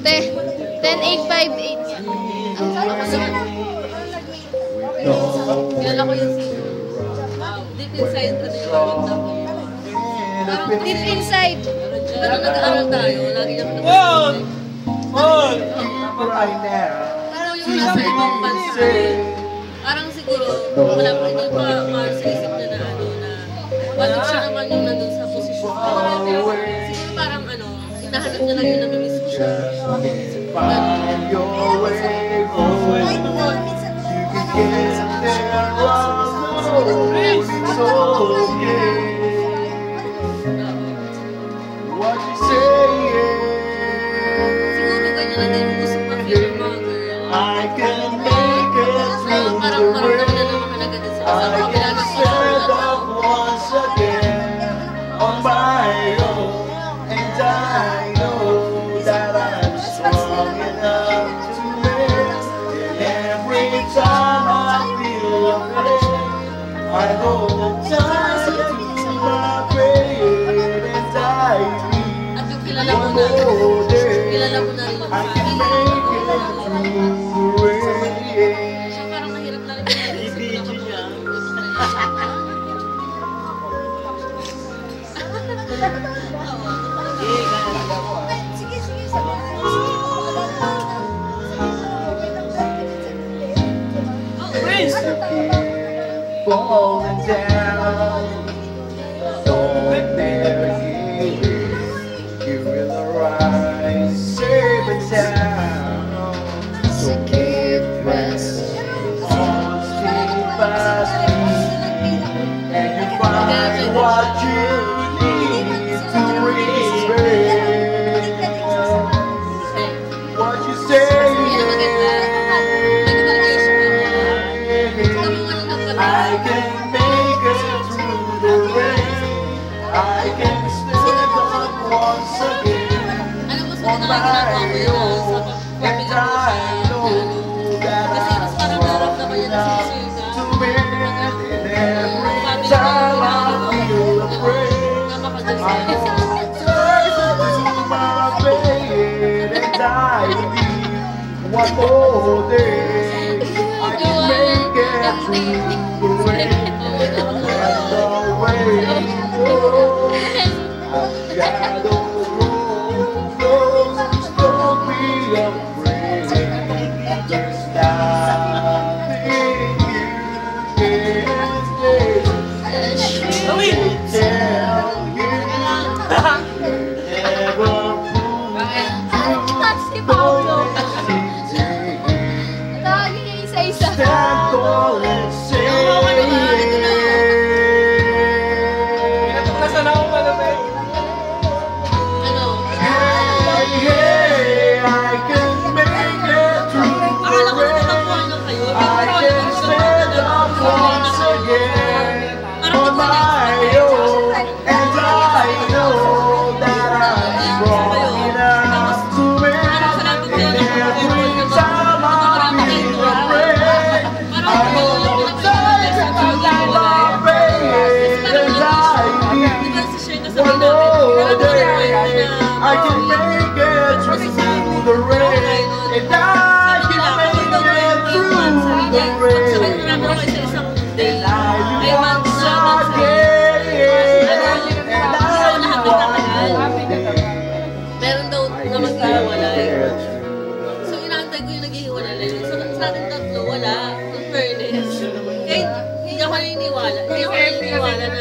10,858 nga. Kilala ko yung sino. Deep inside, ano yung maganda ko. Deep inside. Pero nag-aaral tayo, lagi niya ko parang yung nasa ibang bansa. Parang siguro, wala pa, hindi pa sa isip niya na ano na bakit siya naman yung nandun sa posisyon. Siguro parang ano, hinahanap niya lang yung namimiss ko siya. Siguro ganyan na din yung gusto ko feel mga girl. Parang maramdaman na naman ka na ganun sa kasama. Kabila ng I hold the time to my brain and I need at yung kilala mo na rin yung family. So parang mahirap na rin yung falling down, don't never give it. You will arise, safe and sound. So keep pressing on, step by step, and you find what you need to reach. What you say. I can make it through the rain. I can stand up once again on my own, and I know that I'm strong enough to win. And every time I feel afraid, I hold tight to my faith, and I need one more day. I can make it through. I can make it through the rain, and I can make it through the rain, and I once again, and I want meron daw na maghihiwalay. So inaantay ko yung naghihiwalay. So sa ating tatlo, wala. In fairness. Kaya hindi ako naniniwala. Hindi ako naniniwala na